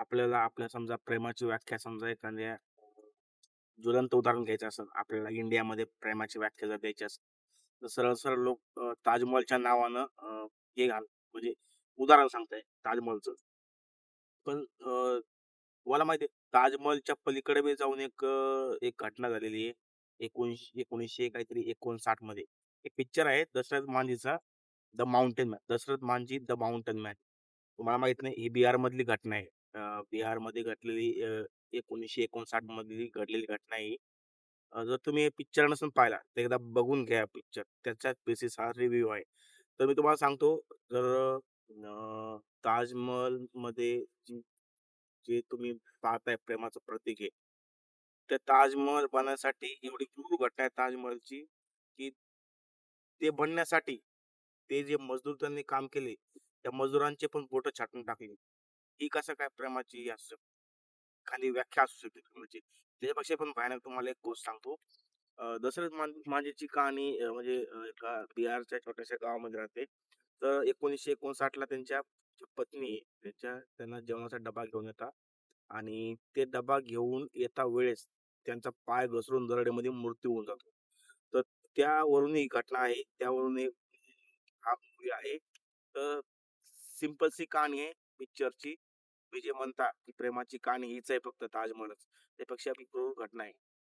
आपल्याला आपल्या समजा प्रेमाची व्याख्या समजा एखाद्या ज्वलंत उदाहरण घ्यायचं असेल, आपल्याला इंडियामध्ये प्रेमाची व्याख्या जर द्यायची असेल, तर सरळ-सरळ लोक ताजमहलच्या नावानं हे म्हणजे उदाहरण सांगताय ताजमहलचं. पण तुम्हाला माहिती आहे ताजमहलच्या पलीकडे बी जाऊन एक घटना झालेली आहे. 1900 काहीतरी 59 मध्ये. एक पिक्चर आहे दशरथ मांझीचा the mountain man. Dashrath Manjhi the mountain man. तुम्हाला माहित नाही ही बिहारमधली घटना आहे. बिहारमध्ये घडलेली 1959 मधली घडलेली घटना आहे ही. जर तुम्ही हे पिक्चर नसेल पाहिला, तर एकदा बघून घ्या पिक्चर. त्याच्याच बेसिस हा रिव्ह्यू आहे. तर मी तुम्हाला सांगतो जर ताजमहलमध्ये जी जे तुम्ही पाहताय प्रेमाचं प्रतीक आहे. त्या ताजमहल बनण्यासाठी एवढी क्रूर घटना आहे ताजमहलची, की ते बनण्यासाठी ते जे मजदूर त्यांनी काम केले, त्या मजुरांचे पण बोटं छाटून टाकली. ही कसं काय प्रेमाची असं खाली व्याख्या असू शकते प्रेमाची. त्याच्यापेक्षा पण भयानक तुम्हाला एक गोष्ट सांगतो. दशरथ मांझीची कहाणी म्हणजे एका बिहारच्या छोट्याशा गावामध्ये राहते. तर 1959 ला त्यांच्या पत्नी त्यांना जेवणाचा डबा घेऊन येतात आणि ते डबा घेऊन येता वेळेस त्यांचा पाय घसरून दरड्यामध्ये मृत्यू होऊन जातो. तर त्यावरून ही घटना आहे. त्यावरून एक हा मूव्ही आहे. तर सिंपल सी कहाणी आहे पिक्चरची. तुम्ही जे म्हणता, की प्रेमाची कहाणी हीच आहे फक्त ताजमहलच. त्यापेक्षा बी क्रूर घटना आहे.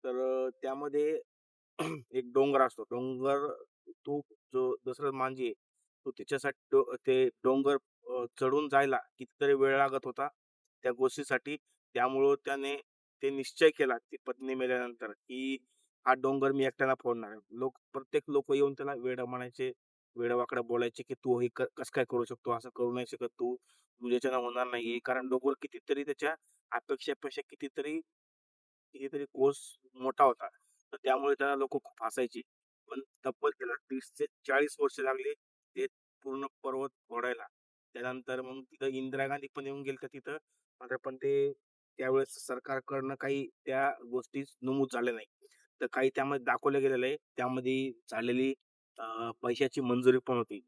तर त्यामध्ये एक डोंगर असतो. तो जो दशरथ मांझी आहे, तो तिच्यासाठी ते डोंगर चढून जायला कितीतरी वेळ लागत होता त्या गोष्टीसाठी. त्यामुळं त्याने ते निश्चय केला, ती पत्नी मेल्यानंतर, की हा डोंगर मी एकट्यानं फोडणार आहे. प्रत्येक लोकं येऊन त्याला वेडं म्हणायचे, वेडं-वाकडं बोलायचे, की "तू हे कसं काय करू शकतो? असं करू नाही शकत तू. तुझ्याच्यानं होणार नाही." कारण डोंगर कितीतरी त्याच्या अपेक्षेपेक्षा कितीतरी कोस मोठा होता. तर त्यामुळे त्याला लोकं खूप हसायची. पण तब्बल त्याला 30 ते 40 वर्ष लागली ते पूर्ण पर्वत फोडायला. त्यानंतर मग तिथं इंदिरा गांधी पण येऊन गेलत्या तिथं. मात्र पण ते त्यावेळेस सरकारकडनं काही त्या गोष्टी नमूद झाल्या नाही. तर काही त्यामध्ये दाखवलं गेलेलं आहे. त्यामध्ये झालेली पैशाची मंजुरी पण होती.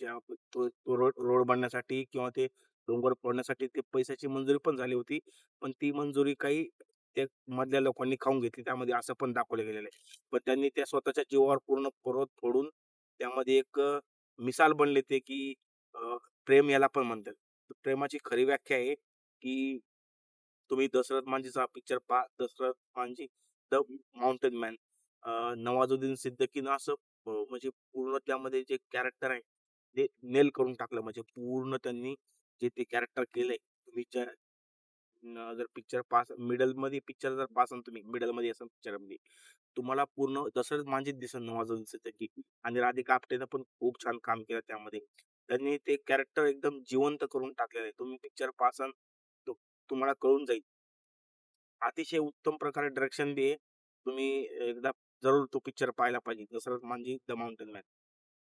ज्या तो रोड बनण्यासाठी किंवा ते डोंगर फोडण्यासाठी ते पैशाची मंजुरी पण झाली होती. पण ती मंजुरी काही त्या मधल्या लोकांनी खाऊन घेतली. त्यामध्ये असं पण दाखवलं गेलेलं आहे. पण त्यांनी त्या स्वतःच्या जीवावर पूर्ण पर्वत फोडून त्यामध्ये एक मिसाल बनले ते, की प्रेम याला पण म्हणतात. तर प्रेमाची खरी व्याख्या आहे, की तुम्ही दशरथ मांझीचा पिक्चर पहा. Dashrath Manjhi the mountain man. Nawazuddin सिद्दीकीनं असं म्हणजे पूर्ण त्यामध्ये जे कॅरेक्टर आहे, ते नेल करून टाकलं. म्हणजे पूर्ण त्यांनी जे ते कॅरेक्टर केलंय. तुम्ही जर पिक्चर मिडलमध्ये पिक्चर जर पाहसाल तुम्ही, मिडलमध्ये असाल पिक्चरमध्ये, तुम्हाला पूर्ण दशरथ मांझीच दिसेल नवाजुद्दीन सिद्दीकी आणि राधिका आप्टेनं पण खूप छान काम केलं त्यामध्ये. त्यांनी ते कॅरेक्टर एकदम जिवंत करून टाकलेलं आहे. तुम्ही पिक्चर पाहसाल, तुम्हाला कळून जाईल. अतिशय उत्तम प्रकारे डायरेक्शन बी आहे. तुम्ही एकदा जरूर तो पिक्चर पाहायला पाहिजे. Dashrath Manjhi the mountain man.